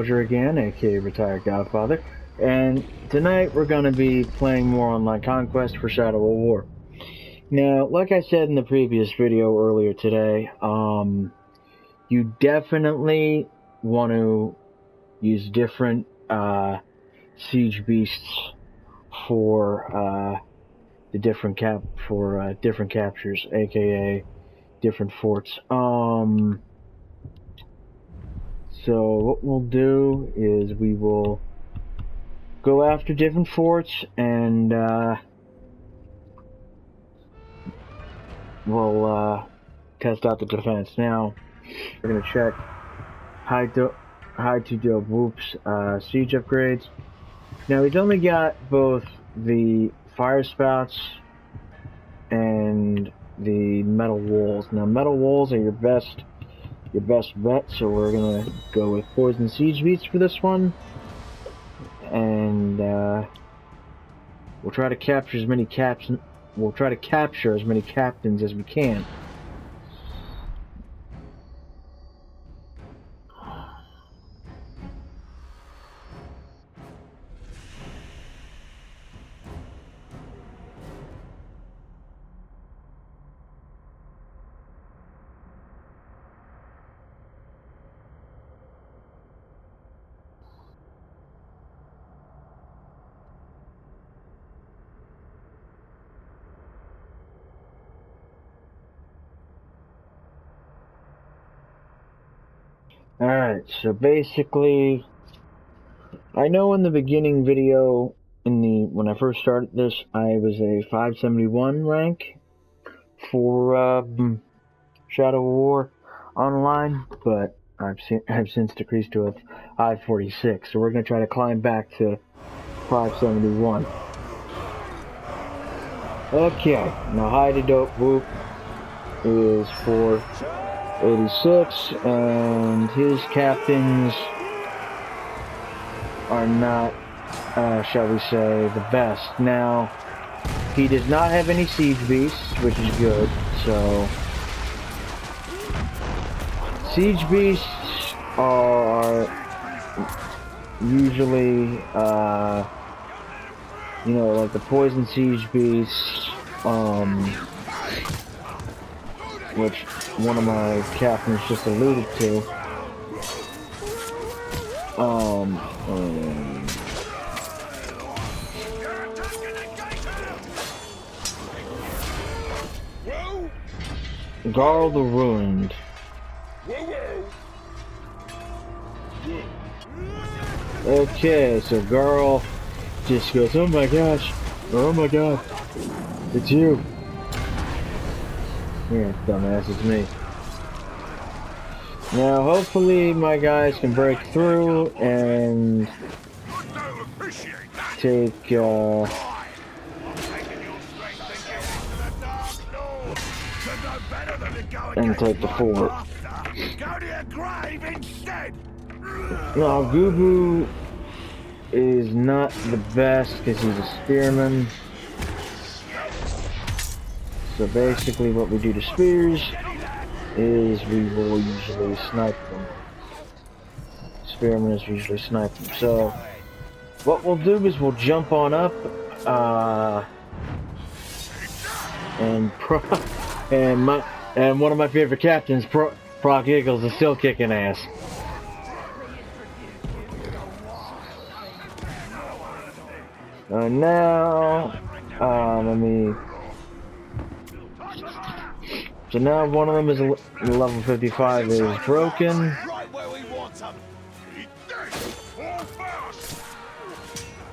Soldier again, aka Retired Godfather, and tonight we're going to be playing more Online Conquest for Shadow of War. Now, like I said in the previous video earlier today, you definitely want to use different siege beasts for the different captures, aka different forts. So what we'll do is we will go after different forts and we'll test out the defense. Now we're gonna check high to dope whoops siege upgrades. Now he's only got both the fire spouts and the metal walls. Now metal walls are your best bet, so we're gonna go with poison siege beasts for this one, and we'll try to capture as many captains as we can. Alright, so basically, I know in the beginning video, when I first started this, I was a 571 rank for Shadow of War Online, but I've since decreased to a 546, so we're going to try to climb back to 571. Okay, now high to dope whoop is for 86, and his captains are not, shall we say, the best. Now, he does not have any siege beasts, which is good, so siege beasts are usually, you know, like the poison siege beasts, which one of my captains just alluded to. Garl the Ruined. Okay, so Garl just goes, oh my gosh, oh my god, it's you. Yeah, dumbass, it's me. Now, hopefully my guys can break through and take, the fort. Now, Gubu is not the best because he's a spearman. So basically what we do to spears is we will usually snipe them. Spearmen is usually snipe them. So what we'll do is we'll jump on up and one of my favorite captains, Proc Eagles, is still kicking ass. Now let me. So now one of them is level 55 is broken.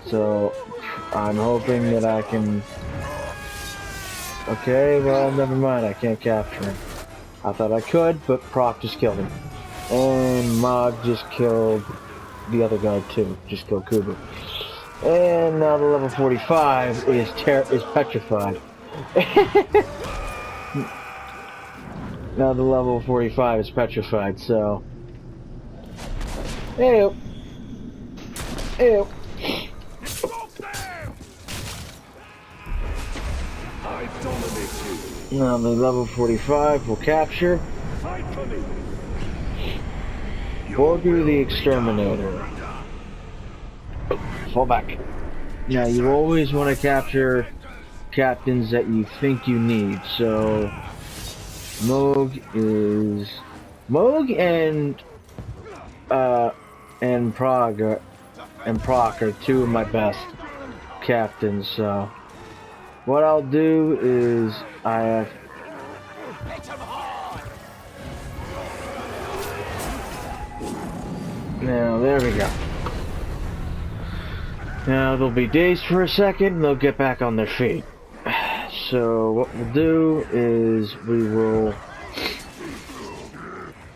So I'm hoping that I can. Okay, well never mind. I can't capture him. I thought I could, but Proc just killed him, and Mog just killed the other guy too. Just killed Kuba. And now the level 45 is petrified. Now the level 45 is petrified, so... Ew. Ew. Now the level 45 will capture. Or do the exterminator. Fall back. Now you always want to capture captains that you think you need. So Moog and Proc are two of my best captains. So what I'll do is now there we go. Now they'll be dazed for a second and they'll get back on their feet. So what we'll do is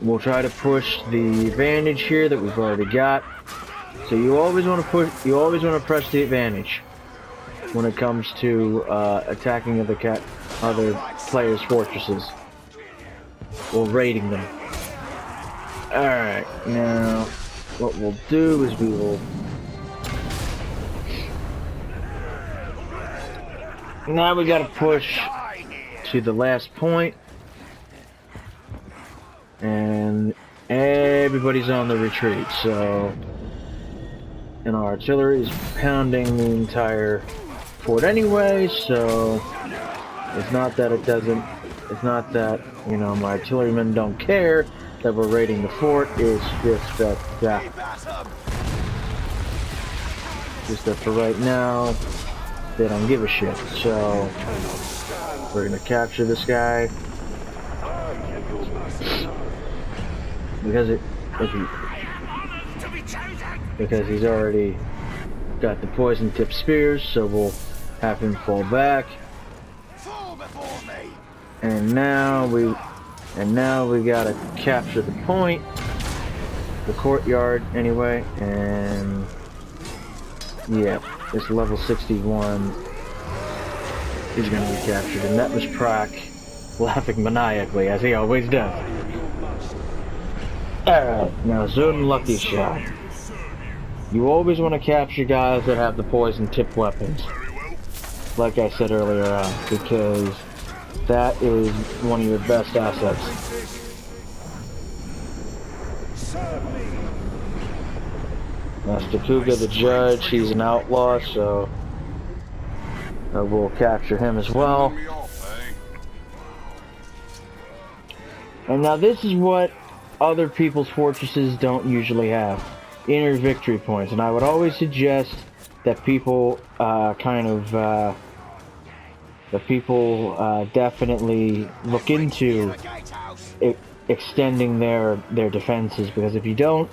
we'll try to push the advantage here that we've already got. So you always want to press the advantage when it comes to attacking other players' fortresses or raiding them. Alright, now what we'll do is now we gotta push to the last point, and everybody's on the retreat, so, and our artillery is pounding the entire fort anyway, so it's not that you know, my artillerymen don't care that we're raiding the fort. It's just that for right now they don't give a shit. So we're gonna capture this guy because he's already got the poison tip spears, so we'll have him fall back. And now we gotta capture the point, the courtyard anyway, and yeah, this level 61 is gonna be captured, and that was Proc laughing maniacally as he always does. Alright, now Zone Lucky Shot. You always want to capture guys that have the poison tip weapons, like I said earlier on, because that is one of your best assets. Master Kuga the Judge, he's an outlaw, so we'll capture him as well. And now this is what other people's fortresses don't usually have. Inner victory points. And I would always suggest that people definitely look into extending their defenses, because if you don't,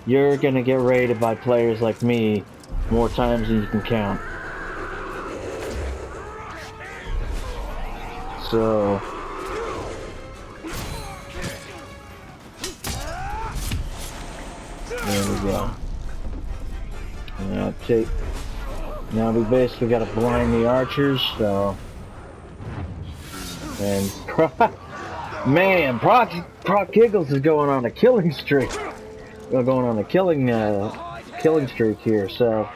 you're gonna get raided by players like me more times than you can count. So there we go. Now we basically gotta blind the archers, so. And man, Proc Giggles is going on a killing streak. We're going on a killing streak here, so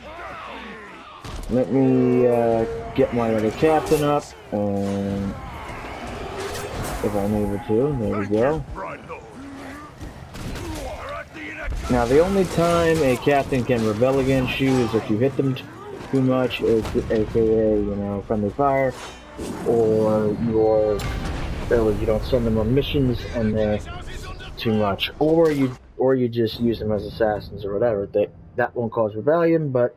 let me get my other captain up, and if I'm able to, there we go. Now the only time a captain can rebel against you is if you hit them too much, aka, you know, friendly fire, or you don't send them on missions and they're too much, or you just use them as assassins or whatever. That won't cause rebellion, but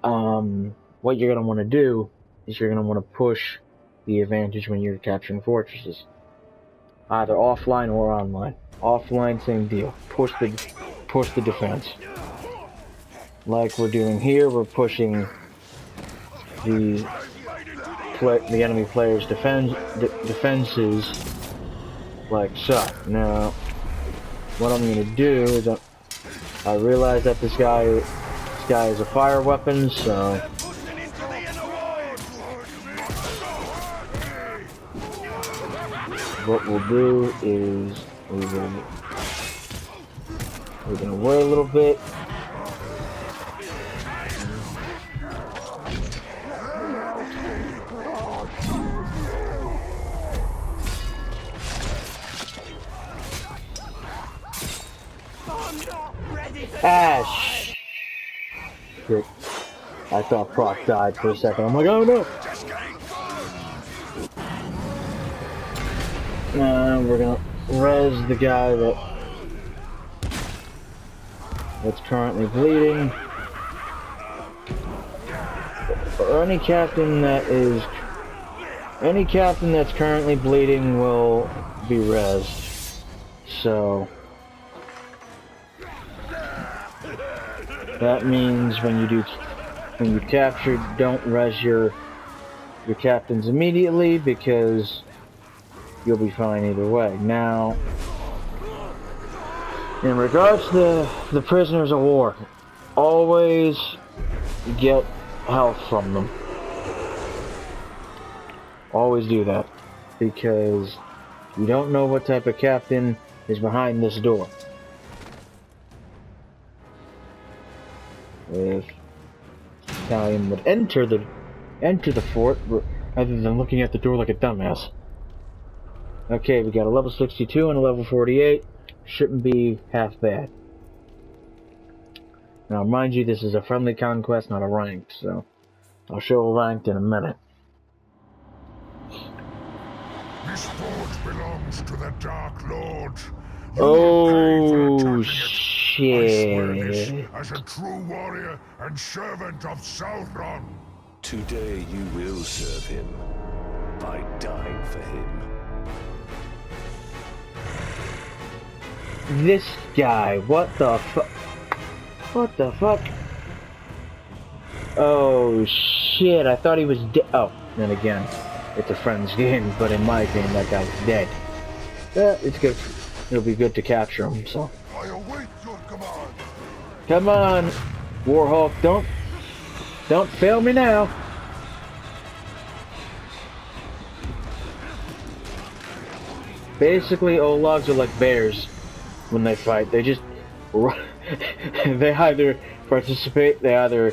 what you're gonna want to do is you're gonna want to push the advantage when you're capturing fortresses, either offline or online. Offline, same deal. Push the defense. Like we're doing here, we're pushing the enemy player's defenses, like so. Now, what I'm gonna do is I realize that this guy is a fire weapon, so what we'll do is we're gonna wait a little bit. Ah, shit. I thought Proc died for a second. I'm like, oh no! We're gonna res the guy that's currently bleeding. Or any captain that's currently bleeding will be rezzed. So that means when you capture, don't res your captains immediately, because you'll be fine either way. Now, in regards to the prisoners of war, always get health from them. Always do that, because you don't know what type of captain is behind this door. If Italian would enter the fort rather than looking at the door like a dumbass. Okay, we got a level 62 and a level 48. Shouldn't be half bad. Now, mind you, this is a friendly conquest, not a ranked, so I'll show a ranked in a minute. This fort belongs to the Dark Lord. Oh, shit. I swear this as a true warrior and servant of Sauron. Today you will serve him by dying for him. This guy, what the fuck? What the fuck? Oh shit, I thought he was dead. Oh, then again, it's a friend's game, but in my game, that guy's dead. It's good. It'll be good to capture him, so. I await your command. Come on, Warhawk, don't fail me now. Basically, Ologs are like bears when they fight. They just they either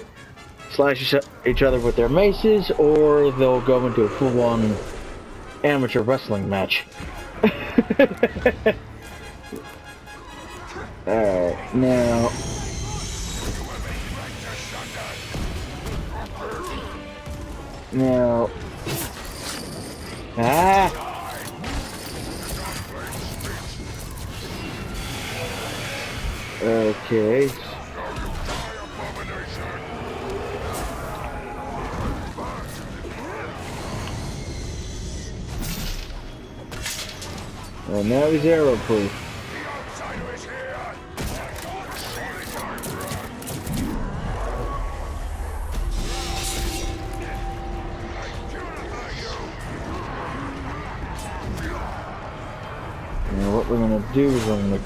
slash each other with their maces, or they'll go into a full-on amateur wrestling match. Alright, now okay. Well, now he's arrow-proof. Now what we're gonna do is I'm gonna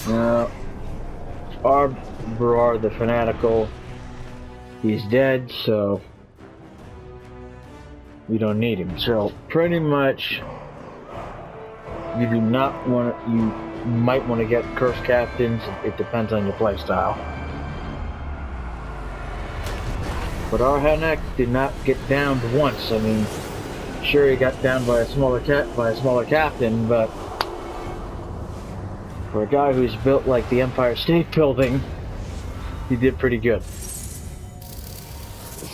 Now, Overlord the Fanatical, he's dead, so we don't need him. So pretty much, you do not want to. You might want to get cursed captains. It depends on your playstyle. But our Hanek did not get downed once. I mean, sure he got down by a smaller captain, but for a guy who's built like the Empire State Building, he did pretty good.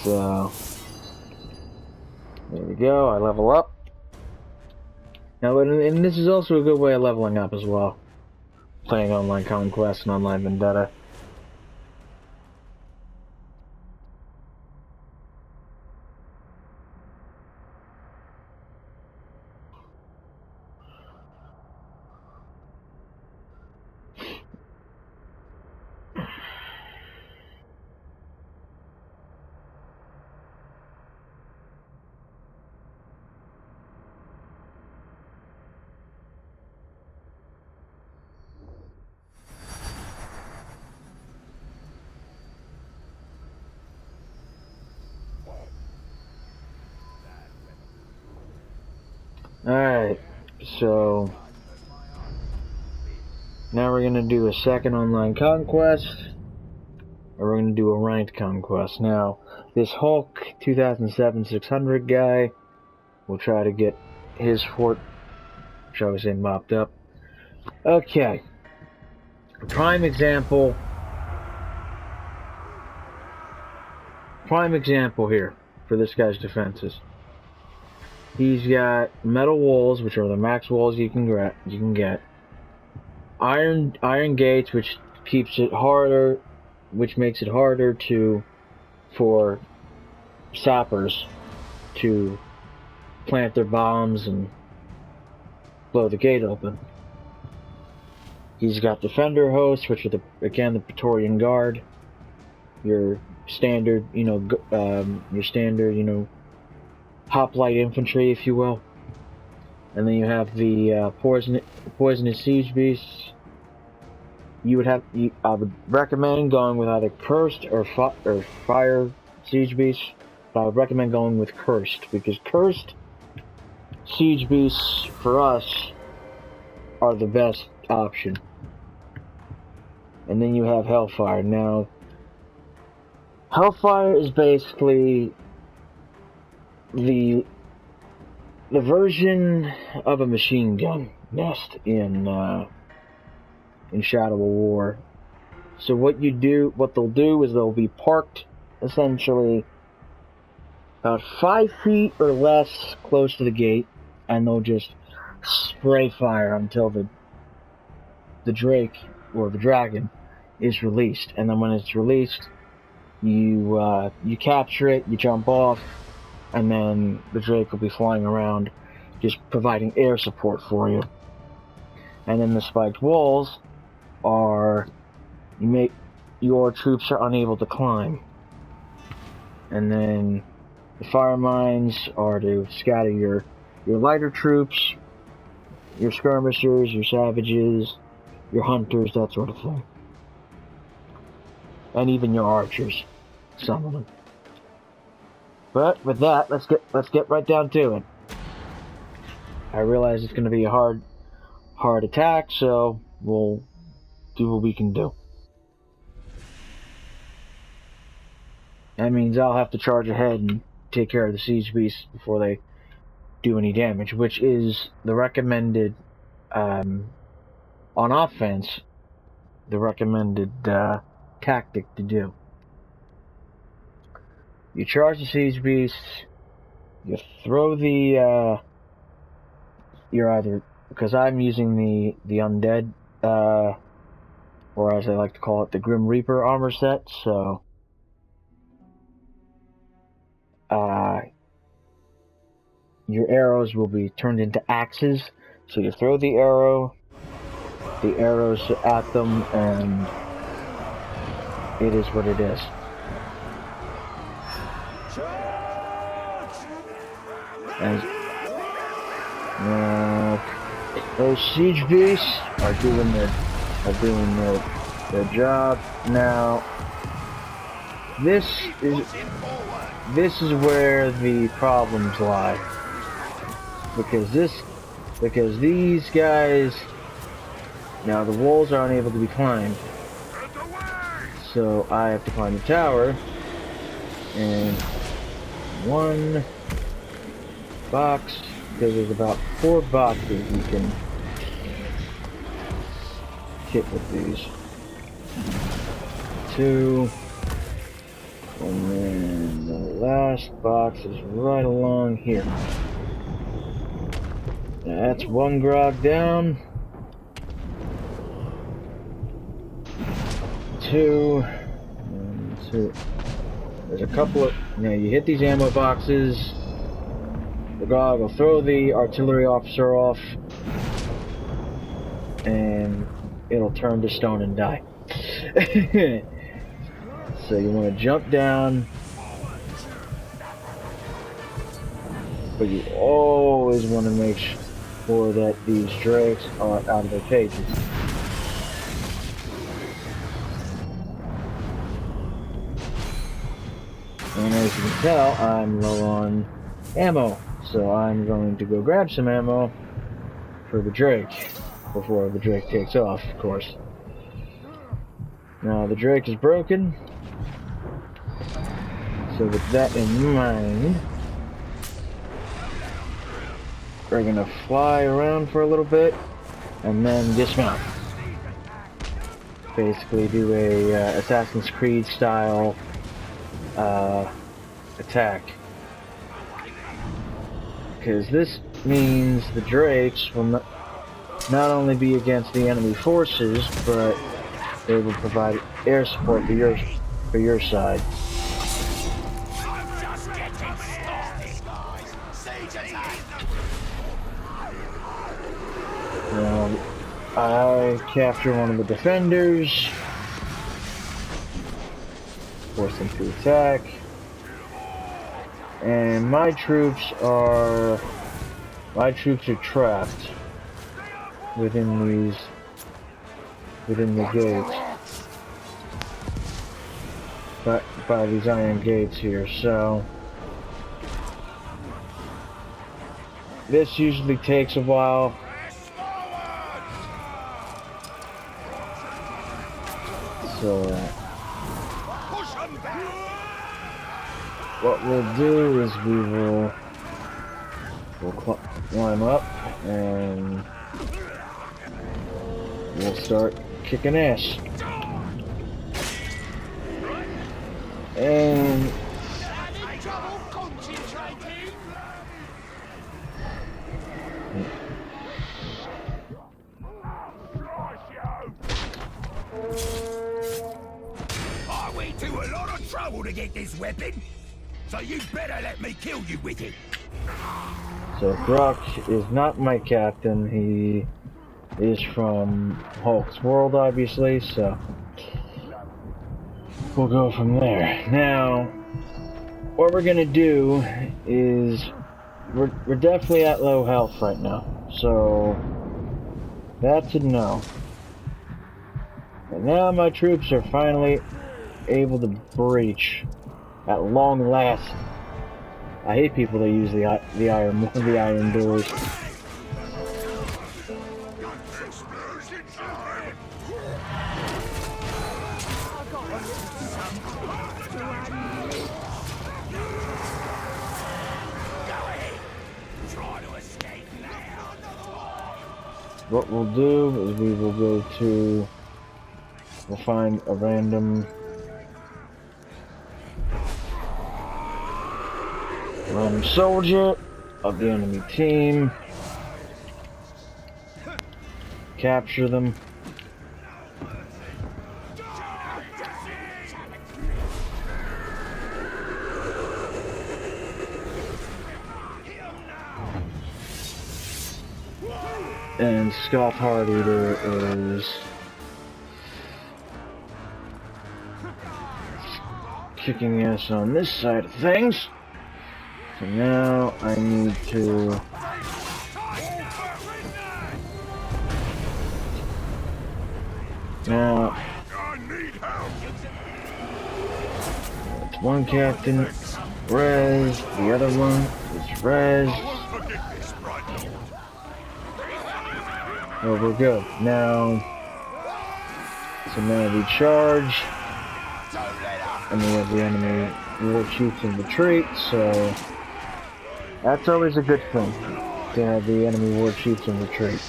So there we go. I level up. Now, and this is also a good way of leveling up as well. Playing online conquest and online vendetta. Alright, so now we're gonna do a second online conquest, or we're gonna do a ranked conquest. Now, this Hulk 2007 600 guy will try to get his fort, shall we say, mopped up. Okay, prime example here for this guy's defenses. He's got metal walls, which are the max walls you can get. Iron gates, which makes it harder for sappers to plant their bombs and blow the gate open. He's got defender hosts, which are the Praetorian Guard, your standard, hoplite infantry, if you will. And then you have the poisonous siege beasts. I would recommend going with either cursed or fire siege beasts, but I would recommend going with cursed, because cursed siege beasts for us are the best option. And then you have Hellfire. Now, Hellfire is basically the version of a machine gun nest in Shadow of War. So what they'll do is they'll be parked essentially about 5 feet or less close to the gate, and they'll just spray fire until the Drake or the dragon is released. And then when it's released, you capture it, you jump off, and then the Drake will be flying around, just providing air support for you. And then the spiked walls your troops are unable to climb. And then the fire mines are to scatter your lighter troops, your skirmishers, your savages, your hunters, that sort of thing. And even your archers, some of them. But with that, let's get right down to it. I realize it's going to be a hard attack, so we'll do what we can do. That means I'll have to charge ahead and take care of the siege beasts before they do any damage, which is the recommended, on offense, the recommended tactic to do. You charge the siege beasts, you throw the, you're either, because I'm using the undead, or as I like to call it, the Grim Reaper armor set, so your arrows will be turned into axes. So you throw the arrows at them, and it is what it is. And those siege beasts are doing their job. Now, this is where the problems lie, because these guys, now the walls are unable to be climbed, so I have to climb the tower, and one box, because there's about 4 boxes you can hit with these. 2, and then the last box is right along here. That's 1 grog down. 2, and 2. There's a couple of, you hit these ammo boxes, the grog will throw the artillery officer off, and it'll turn to stone and die. So you want to jump down, but you always want to make sure that these drakes are out of their cages. And as you can tell, I'm low on ammo, So I'm going to go grab some ammo for the Drake before the Drake takes off, of course. Now the Drake is broken, so with that in mind, we're gonna fly around for a little bit and then dismount. Basically do a Assassin's Creed style attack. Because this means the Drakes will not only be against the enemy forces, but they will provide air support for your side. I capture one of the defenders, force them to attack, and my troops are trapped within the gates, by these iron gates here. So this usually takes a while. So what we'll do is we'll climb up and we'll start kicking ass. And we do a lot of trouble to get this weapon, so you better let me kill you with it. So Grogs is not my captain. He is from Hulk's world, obviously, so we'll go from there. Now, what we're gonna do is we're definitely at low health right now, so that's a no. And now my troops are finally able to breach at long last. I hate people that use the iron doors. What we'll do is we'll find a random soldier of the enemy team, capture them, and Scout Heart Eater is kicking ass on this side of things. So now I need to it's one captain, res, the other one is res. Oh, we're good. Now we charge, and we have the enemy war chiefs in retreat, so that's always a good thing, to have the enemy war chiefs in retreat.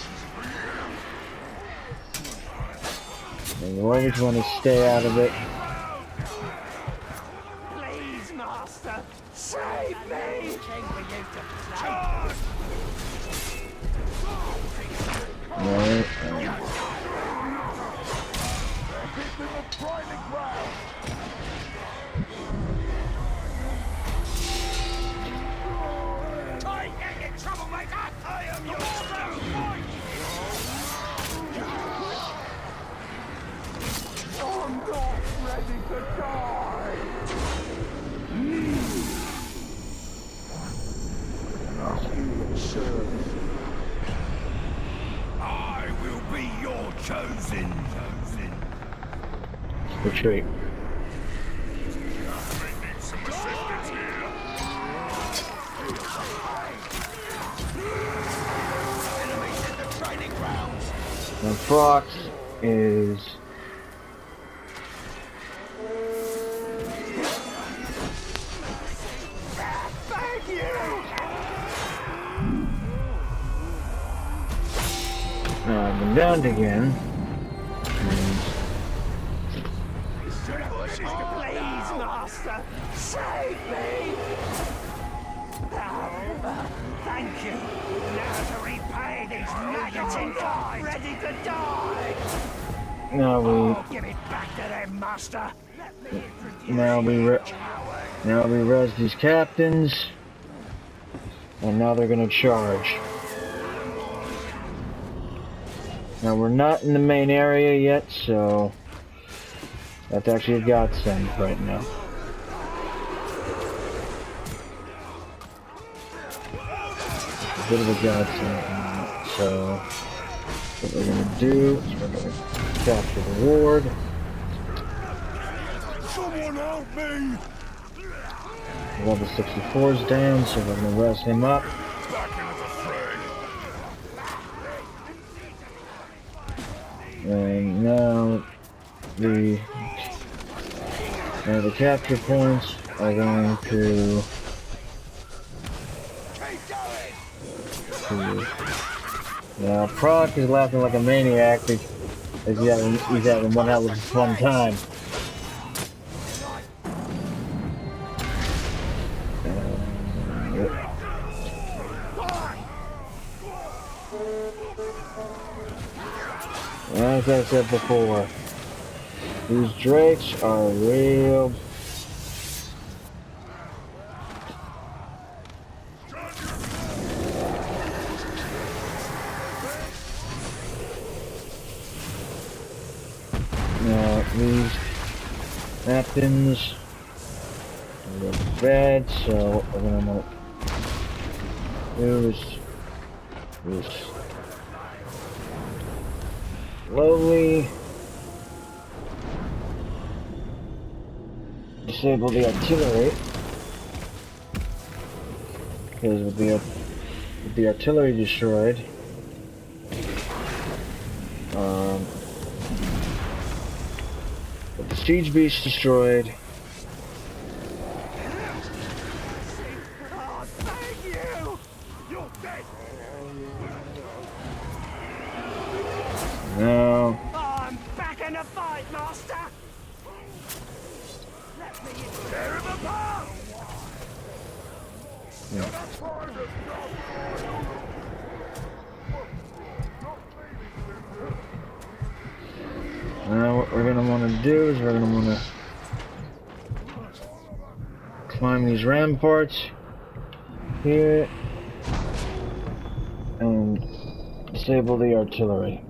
And you always want to stay out of it. Please, Master, save me! Right. I will be your chosen. Retreat. Now Fox is... Now I've been downed again. Please, Master, save me! Thank you. Now to repay these maggots in time, ready to die. Now Give it back to them, Master. now we res these captains, and now they're gonna charge. Now we're not in the main area yet, so that's actually a godsend right now. A bit of a godsend. So what we're gonna do is we're gonna capture the ward. Someone help me! Level 64's down, so we're gonna res him up. Back into the fray. And now the capture points are going to now Proc is laughing like a maniac because he's having one hell of a fun time. As I said before, these drakes are real. Now these captains are bad, so what we're gonna do is slowly disable the artillery, because with the artillery destroyed, with the siege beast destroyed, now I'm back in the fight, Master. Let me tear him apart. Now what we're gonna want to do is we're gonna want to climb these ramparts here and disable the artillery.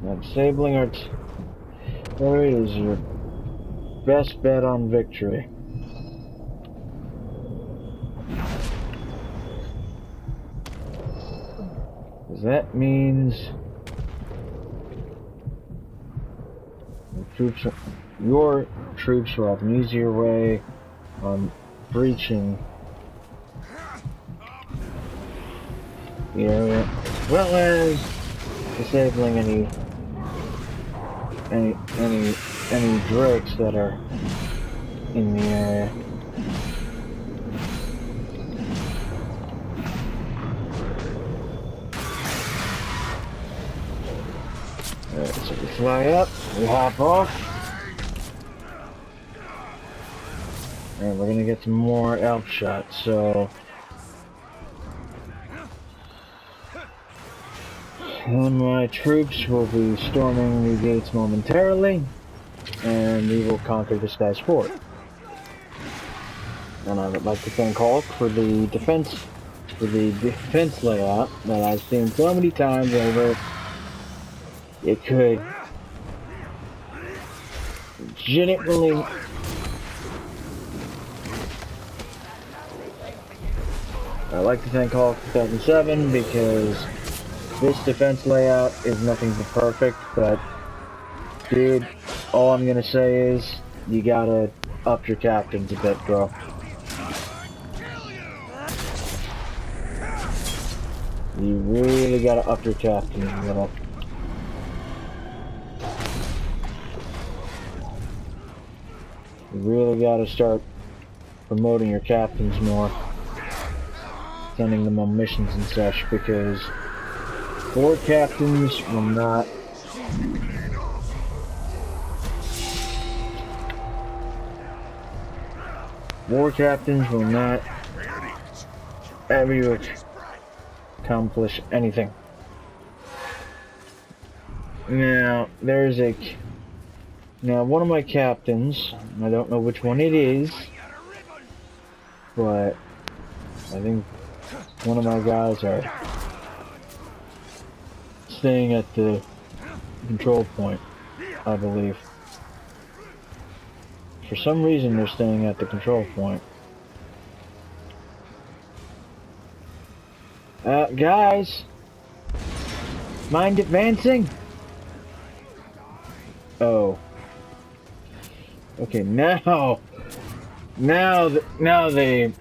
Now disabling artillery is your best bet on victory. Because that means your troops will have an easier way on breaching the area, as well as disabling any drakes that are in the area. Alright, so we fly up, we hop off, and we're gonna get some more elf shots. So my troops will be storming the gates momentarily, and we will conquer this guy's fort. And I would like to thank Hulk for the defense layout that I've seen so many times over. It could legitimately I'd like to thank Hulk 2007 because this defense layout is nothing but perfect, but dude, all I'm gonna say is you gotta up your captains a bit, bro. You really gotta up your captains a little. You really gotta start promoting your captains more. Sending them on missions and such, because 4 captains will not... War captains will not have you accomplish anything. Now, now one of my captains, I don't know which one it is, but I think one of my guys are staying at the control point, I believe. For some reason, they're staying at the control point. Guys! Mind advancing? Oh. Okay, now they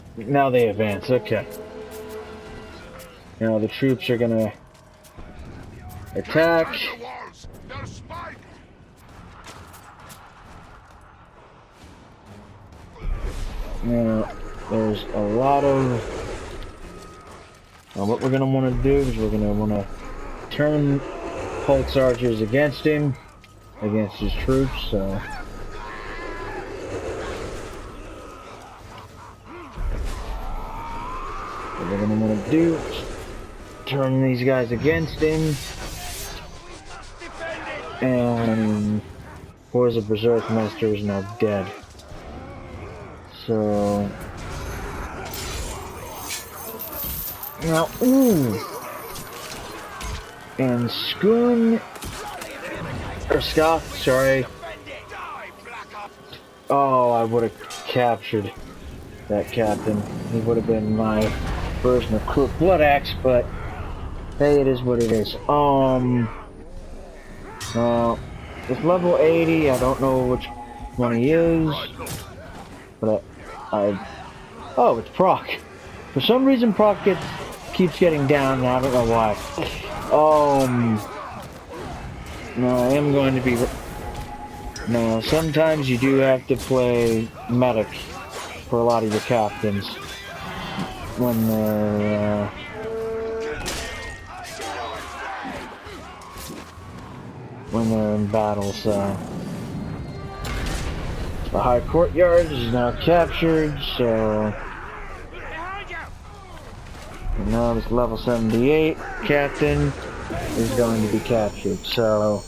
advance, okay. Now the troops are gonna attack. Now, there's a lot of... what we're going to want to do is we're going to want to turn Hulk's archers against him, against his troops, so... What we're going to want to do is turn these guys against him. And... Of course, the Berserk Master is now dead. So now, and Skoon or Scott, sorry. Oh, I would have captured that captain. He would have been my version of Crook Blood Axe, but hey, it is what it is. It's level 80. I don't know which one he is, but oh, it's Proc. For some reason, Proc keeps getting down, and I don't know why. No, I am going to be... No, sometimes you do have to play medic for a lot of your captains when they're in battle, so... The High Courtyard is now captured, so... And now this level 78 captain is going to be captured, so...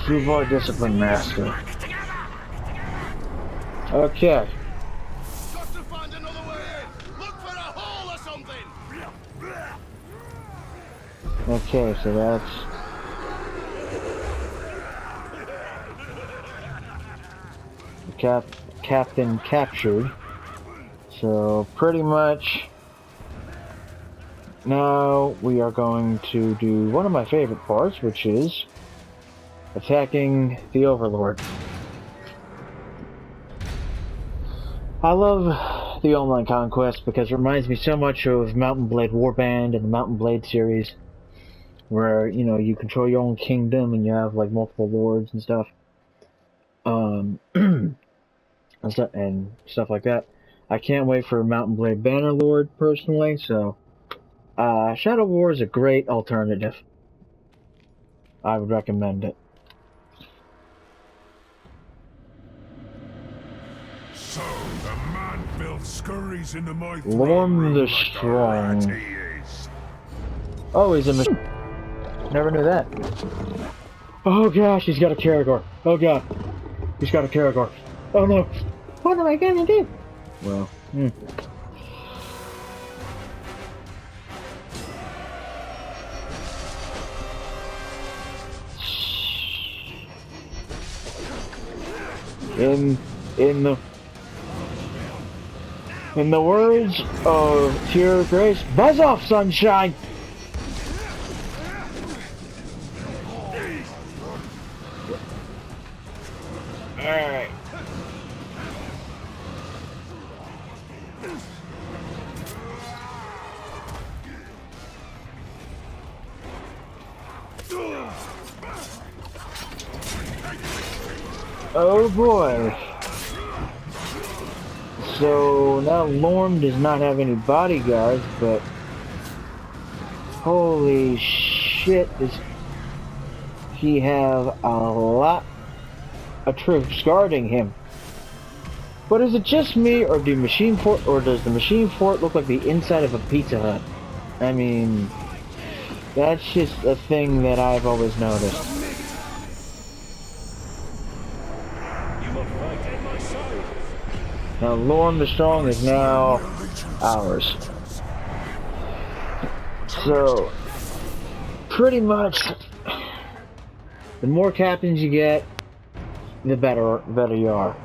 Fuvor Discipline Master. Okay. Got to find another way in. Look for a hole or something. Okay, so that's... Captain captured. So pretty much now we are going to do one of my favorite parts, which is attacking the Overlord. I love the online conquest because it reminds me so much of Mountain Blade Warband and the Mountain Blade series, where you know you control your own kingdom and you have like multiple lords and stuff. And stuff like that. I can't wait for Mountain Blade Bannerlord personally, so Shadow War is a great alternative. I would recommend it. So the man built scurries into my Lorm the Strong. Oh, he's a never knew that. Oh gosh, he's got a Karagor. Oh god. He's got a Karagor. Oh no. What am I gonna do? Well, in the words of Pure Grace, buzz off, sunshine! Alright. Oh boy. So now Lorne does not have any bodyguards, but holy shit, does he have a lot of troops guarding him. But is it just me, or does the machine fort look like the inside of a Pizza Hut? I mean, that's just a thing that I've always noticed. Now, Lorne the Strong is now ours. So, pretty much, the more captains you get, the better you are.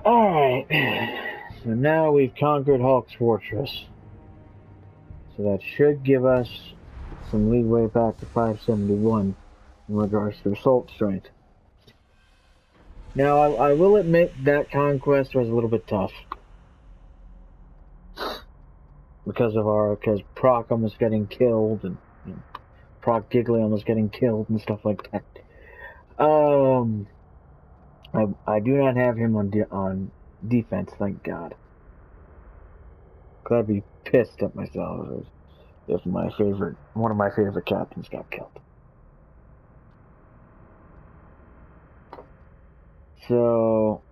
Alright, so now we've conquered Hulk's fortress. So that should give us some leeway back to 571 in regards to assault strength. Now, I will admit that conquest was a little bit tough. Because Proc almost getting killed, and Proc Giggly almost getting killed and stuff like that. I do not have him on defense, thank God. Cause I'd be pissed at myself if one of my favorite captains got killed. So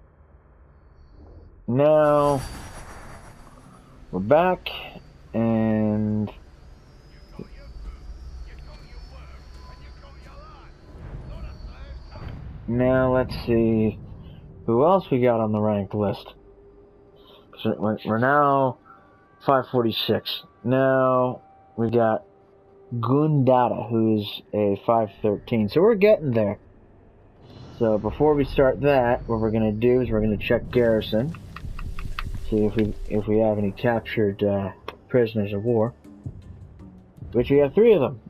now we're back, and now let's see who else we got on the ranked list. So we're now 546. Now we got Gundata, who is a 513. So we're getting there. So before we start that, what we're gonna do is we're gonna check garrison, see if we have any captured prisoners of war. Which we have 3 of them.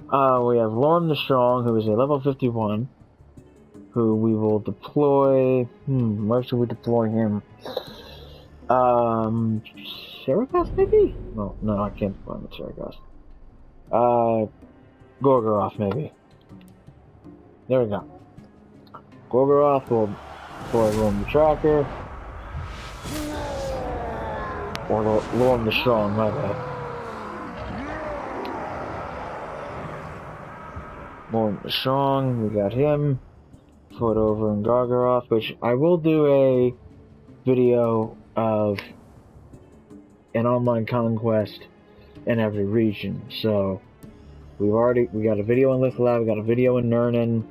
We have Lorne the Strong, who is a level 51. Who we will deploy. Where should we deploy him? Saragos, maybe? No, I can't deploy him at Saragos. Gorgoroth, maybe. There we go. Gorgoroth will deploy Lorne the Tracker. Or Lorne the Strong, my bad. Lorne the Strong, we got him. Put over in Gorgoroth, which I will do a video of an online conquest in every region. So we got a video in Lithlab, we got a video in Nurnen.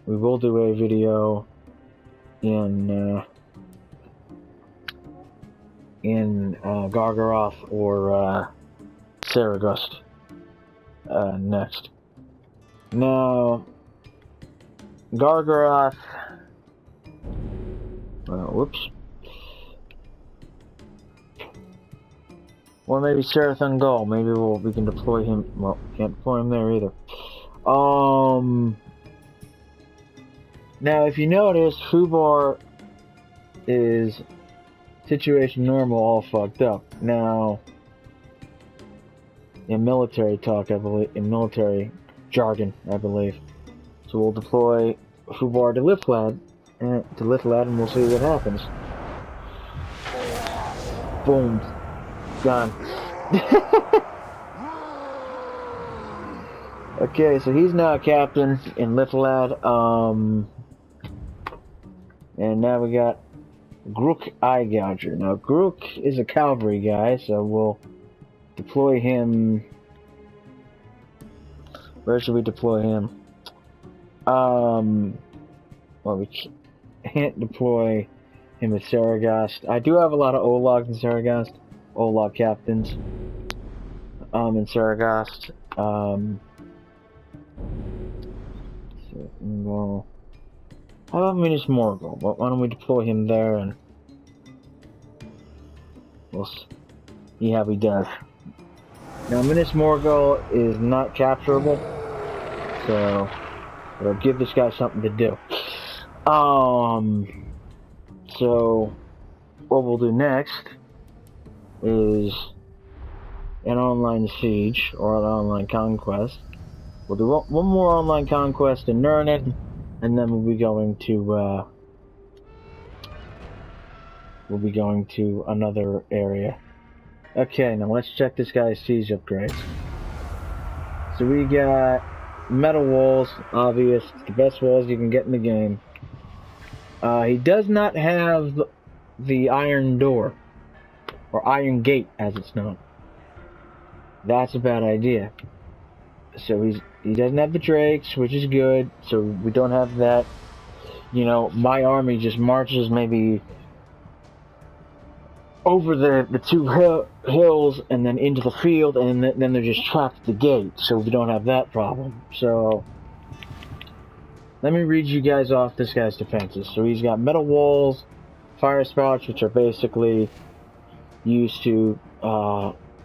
We will do a video in Gorgoroth or Saragos next. Now Gorgoroth. Whoops. Or maybe Sarathun Gul. Maybe we can deploy him. Well, can't deploy him there either. Now, if you notice, Fubar is situation normal, all fucked up. Now, in military talk, I believe, in military jargon, I believe. So we'll deploy Fubar to Lithlab, and we'll see what happens. Boom. Gone. Okay, so he's now a captain in Littlelad. And now we got Grook Eye Gouger. Now, Grook is a cavalry guy, so we'll deploy him. Where should we deploy him? Well, we can't deploy him at Saragast. I do have a lot of Ologs in Saragast. Olog captains. In Saragast. Well, how about Minas Morgul? Why don't we deploy him there and we'll see how he does. Now, Minas Morgul is not capturable, so it'll give this guy something to do. So what we'll do next is an online siege or an online conquest. We'll do one more online conquest in Nurnen, and then we'll be going to another area. Okay, now let's check this guy's siege upgrades. So we got metal walls, obvious, the best walls you can get in the game. He does not have the iron door, or iron gate as it's known. That's a bad idea. So he doesn't have the drakes, which is good, so we don't have that. You know, my army just marches maybe over the two hills and then into the field, and then they're just trapped at the gate, so we don't have that problem. So let me read you guys off this guy's defenses. So he's got metal walls, fire spouts, which are basically used to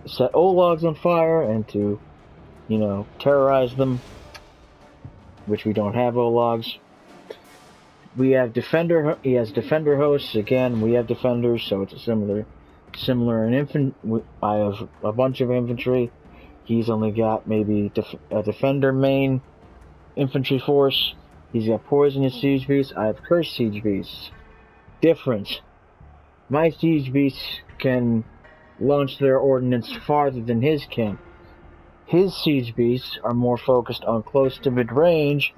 set Ologs on fire and to, you know, terrorize them, which we don't have Ologs. We have defender. He has defender hosts. Again, we have defenders, so it's a similar in infantry. I have a bunch of infantry. He's only got maybe a defender main infantry force. He's got poisonous siege beasts. I have cursed siege beasts. Difference: my siege beasts can launch their ordnance farther than his can. His siege beasts are more focused on close to mid-range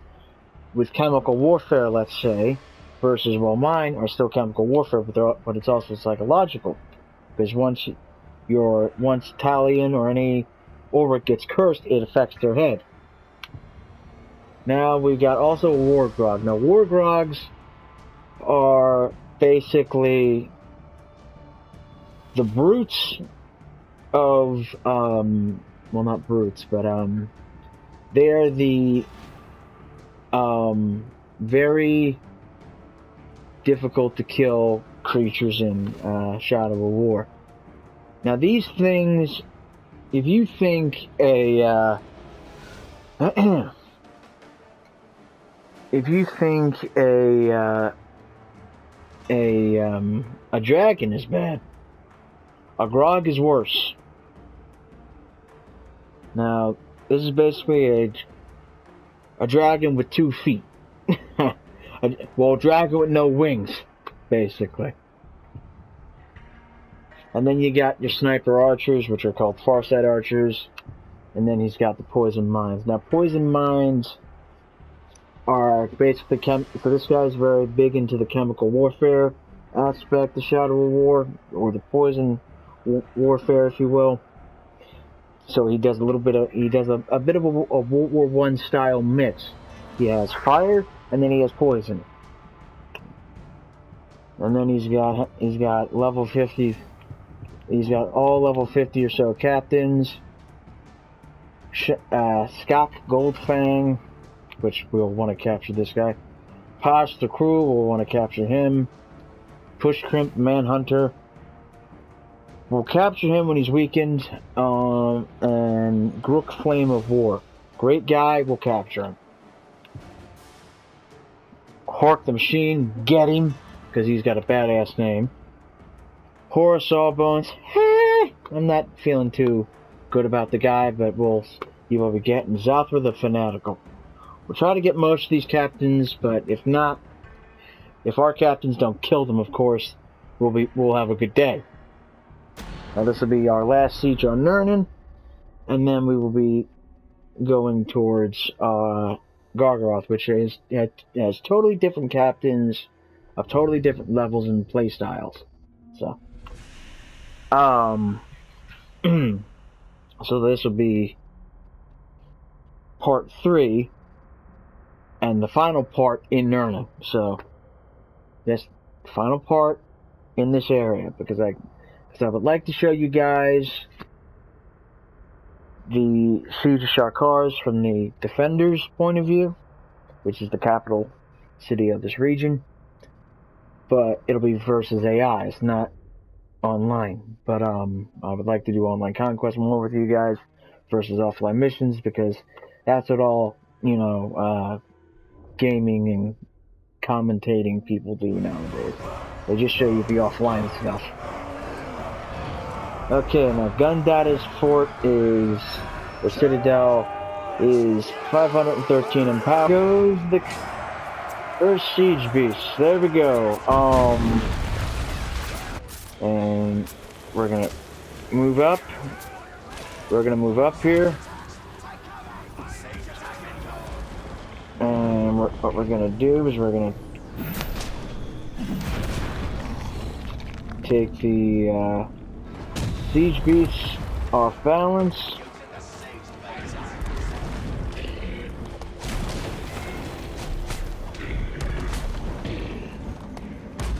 with chemical warfare, let's say, versus, well, mine are still chemical warfare, but it's also psychological. Because once Talion or any Ulrich gets cursed, it affects their head. Now, we've got also War Grog. Now, War Grogs are basically the brutes of, well, not brutes, but they're the very difficult to kill creatures in Shadow of War. Now, these things, if you think a dragon is bad, a Grog is worse. Now, this is basically a dragon with 2 feet. Well, a dragon with no wings, basically. And then you got your sniper archers, which are called Farsight archers. And then he's got the poison mines. Now, poison mines are basically so this guy's very big into the chemical warfare aspect of Shadow of War, or the poison warfare, if you will. So he does a bit of a World War I style mix. He has fire, and then he has poison. And then he's got level 50. He's got all level 50 or so captains. Skak Goldfang, which we'll want to capture this guy. Posh the crew, we'll want to capture him. Push Crimp Manhunter. We'll capture him when he's weakened. And Grook Flame of War. Great guy, we'll capture him. Hork the Machine, get him, because he's got a badass name. Horus Sawbones, I'm not feeling too good about the guy, but we'll see what we get. And Zothra the Fanatical. We'll try to get most of these captains, but if not, if our captains don't kill them, of course, we'll have a good day. Now this will be our last siege on Nurnen, and then we will be going towards Gargaroth, which has totally different captains of totally different levels and play styles. So, so this will be part 3 and the final part in Nurnen. So, this final part in this area, because I would like to show you guys the Siege of Shakars from the Defenders' point of view, which is the capital city of this region. But it'll be versus AI, it's not online. But I would like to do online conquest more with you guys versus offline missions, because that's what all, you know, gaming and commentating people do nowadays. They just show you the offline stuff. Okay, now Gundada's fort is, or citadel, is 513 in power. Goes the first siege beast. There we go. And we're gonna move up. We're gonna move up here. And what we're gonna do is we're gonna take the siege beasts off balance.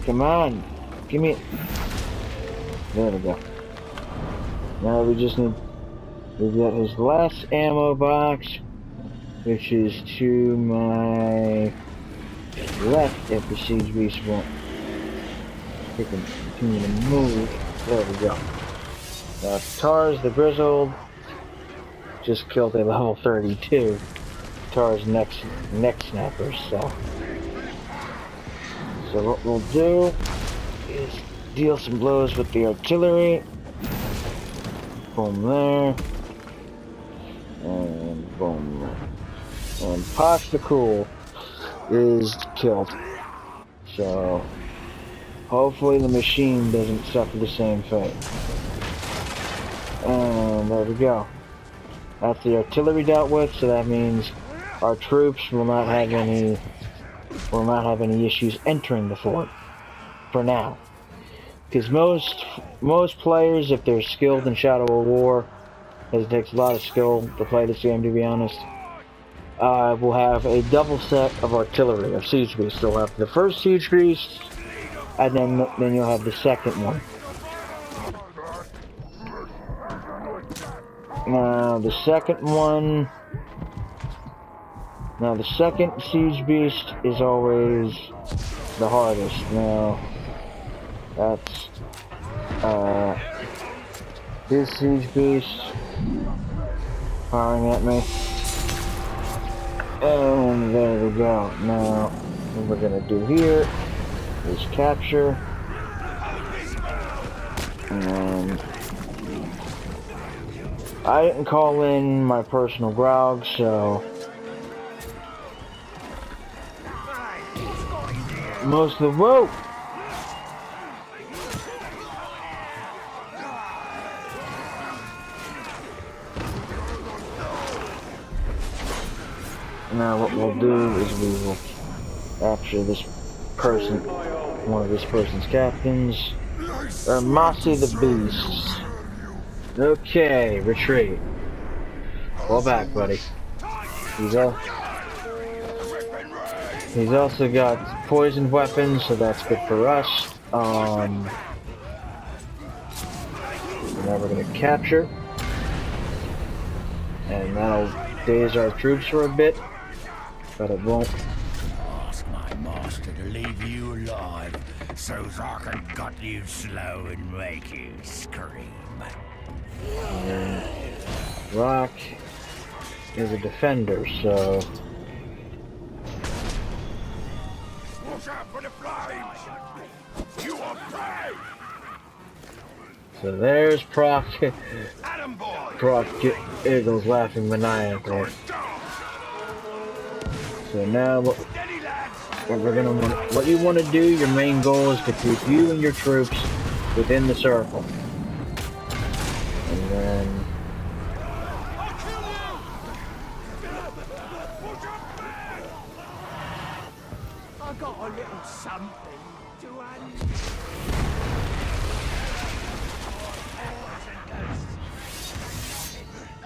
Come on, give me it. There we go. Now we just need, we've got his last ammo box, which is to my left if the siege beast won't continue to move. There we go. Now Tars the Grizzled just killed a level 32 Tars neck snappers, so what we'll do is deal some blows with the artillery. Boom there. And boom there. And Posh the Cool is killed. So hopefully the machine doesn't suffer the same fate. And there we go. That's the artillery dealt with, so that means our troops will not have any issues entering the fort for now. Because most players, if they're skilled in Shadow of War, as it takes a lot of skill to play this game, to be honest, will have a double set of artillery, of siege beasts. They'll have the first siege beast, and then you'll have the second one. Now the second siege beast is always the hardest. Now that's this siege beast firing at me. And there we go. Now what we're gonna do here is capture, and I didn't call in my personal Grogs, so most of the whoa. Now what we'll do is we will capture this person, one of this person's captains, Mossy the Beasts. Okay, retreat. Fall back, buddy. He's also got poisoned weapons, so that's good for us. Now we're gonna capture, and that'll daze our troops for a bit, but it won't. Ask my master to leave you alive, so I can gut you slow and make you scream. And Rock is a defender, so Watch out for the flames! You are prey! so there's Proc. Adam boy! Proc Eagles laughing maniacally. So now what you want to do, your main goal is to keep you and your troops within the circle. then I got a little something to hand.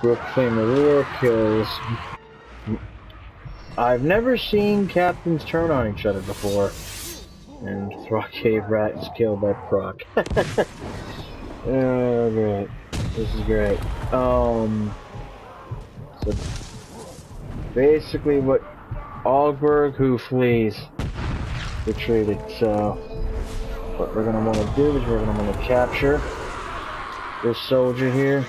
Proclaim the war kills. I've never seen captains turn on each other before. And Throck Cave Rat is killed by Proc. Oh, great. This is great. So basically what Augsburg who flees retreated. So what we're gonna want to do is we're gonna want to capture this soldier here.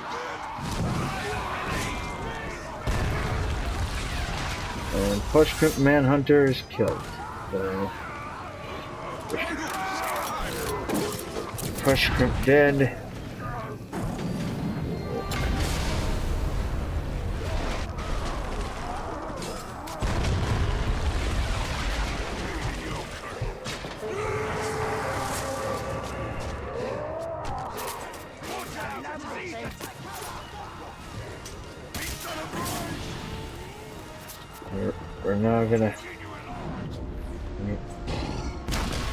And Pushcrimp Manhunter is killed. So Pushcrimp dead. We're now gonna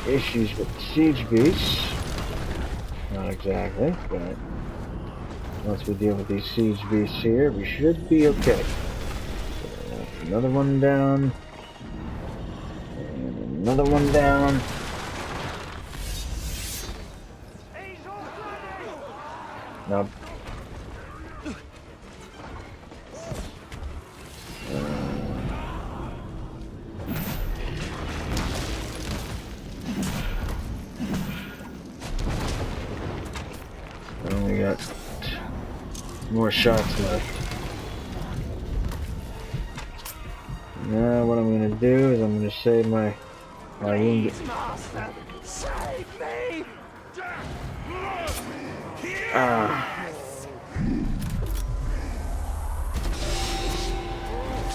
issues with siege beasts. Not exactly, but once we deal with these siege beasts here, we should be okay. So, another one down. And another one down. Now I only got more shots left. Now what I'm gonna do is I'm gonna save my wounded. Save me! Ah.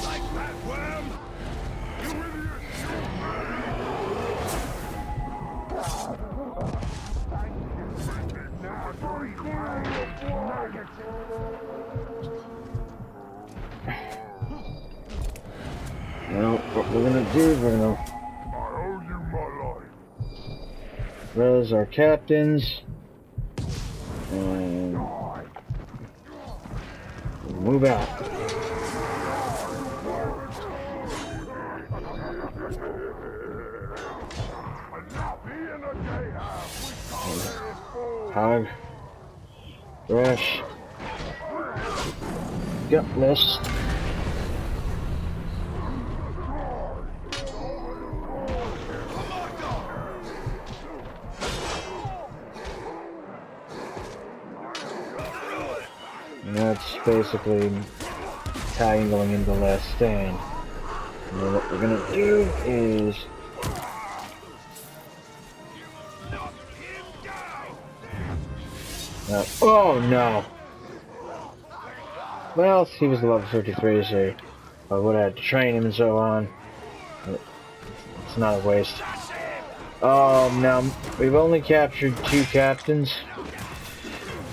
Like that worm! You idiot! Now what we're gonna do is we're gonna I owe you my life. res our captains and move out. Hog, Rush, Gutless. And that's basically Italian going into the last stand. And then what we're gonna do is oh no! Well, he was level 53, so I would have had to train him and so on. But it's not a waste. Now we've only captured 2 captains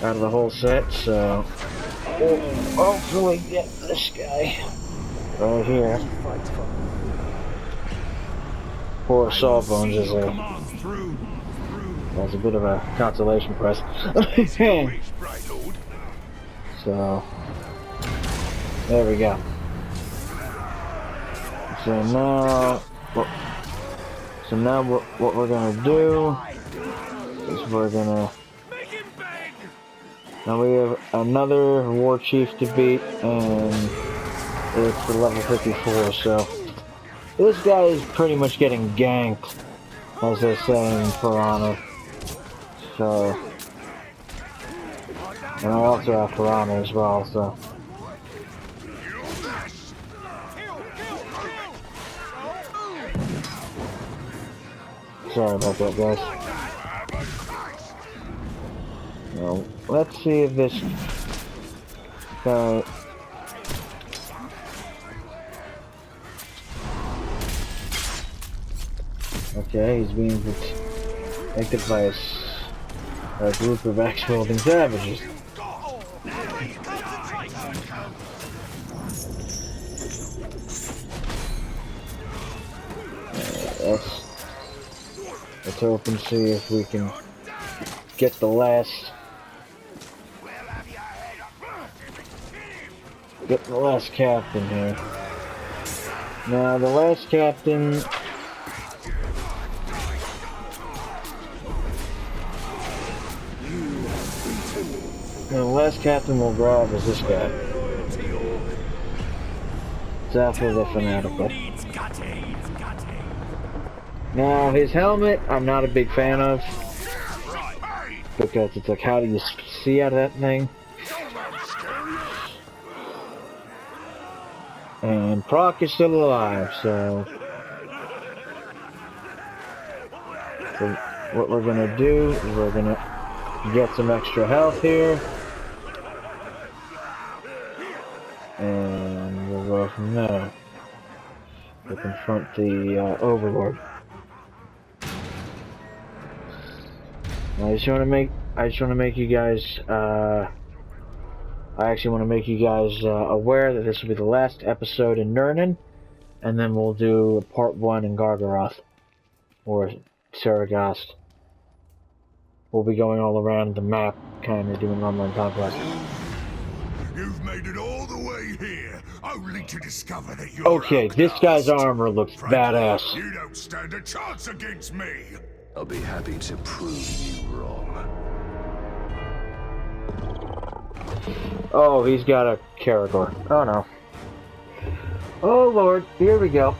out of the whole set, so hopefully get this guy right here. Poor Sawbones is a bit of a consolation prize. So there we go. So now what we're gonna do is we're gonna. Now we have another war chief to beat, and it's the level 54. So this guy is pretty much getting ganked, as they say in For Honor. So, and I also have For Honor as well. So. Sorry about that, guys. Now, let's see if this guy... Okay, he's being protected by a group of axe-wielding savages. Let's hope and see if we can get the last captain here. Now the last captain we'll grab is this guy. It's after the fanatical. Now his helmet I'm not a big fan of, because it's like, how do you see out of that thing? And Proc is still alive, so what we're gonna do is we're gonna get some extra health here, and we'll go from there to confront the Overlord. I just want to make you guys aware that this will be the last episode in Nurnen, and then we'll do part 1 in Gargaroth, or Saragast. We'll be going all around the map, kind of doing online conquest. You've made it all the way here, only to discover that you're okay, this guy's outcast. armor looks badass. You don't stand a chance against me. I'll be happy to prove you wrong. Oh, he's got a Caragor. Oh no. Oh Lord, here we go.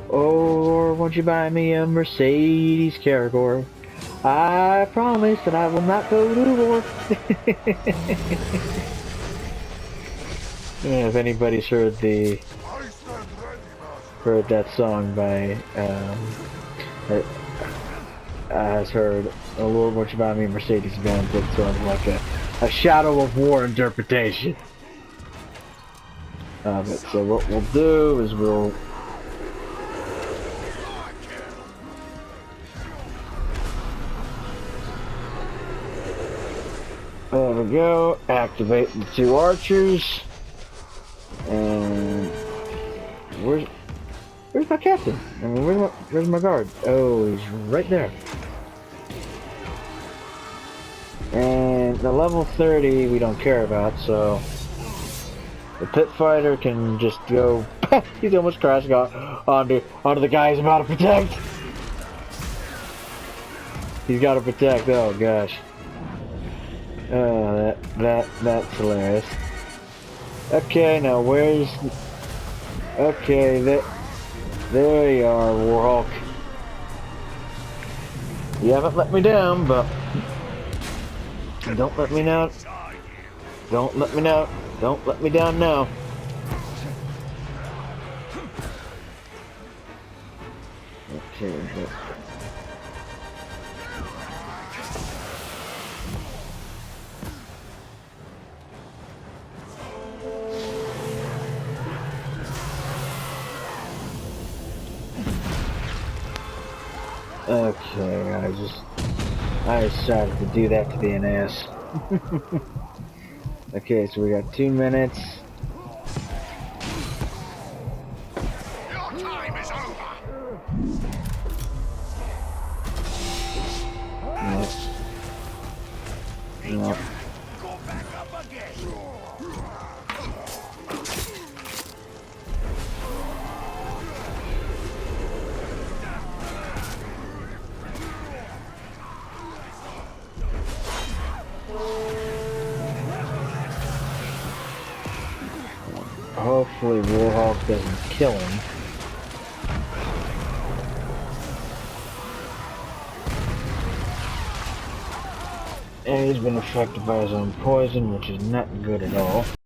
Oh Lord, won't you buy me a Mercedes Caragor? I promise that I will not go to war. Yeah, if anybody's heard that song by has heard a little much about me, Mercedes Benz. It's sort of like a Shadow of War interpretation. But so what we'll do is we'll there we go. Activate the 2 archers. And where's my captain? I mean, where's my guard? Oh, he's right there. And the level 30 we don't care about, so the pit fighter can just go. He's almost crashing onto the guy he's about to protect. He's got to protect. Oh gosh. Oh, that's hilarious. Okay, now where's? Okay, there you are, Warhawk. You haven't let me down, but don't let me down. Don't let me down. Don't let me down now. Okay. Okay, I decided to do that to be an ass. Okay, so we got 2 minutes. Your time is over. No. Go back up again. Hopefully Warhawk doesn't kill him. And he's been affected by his own poison, which is not good at all.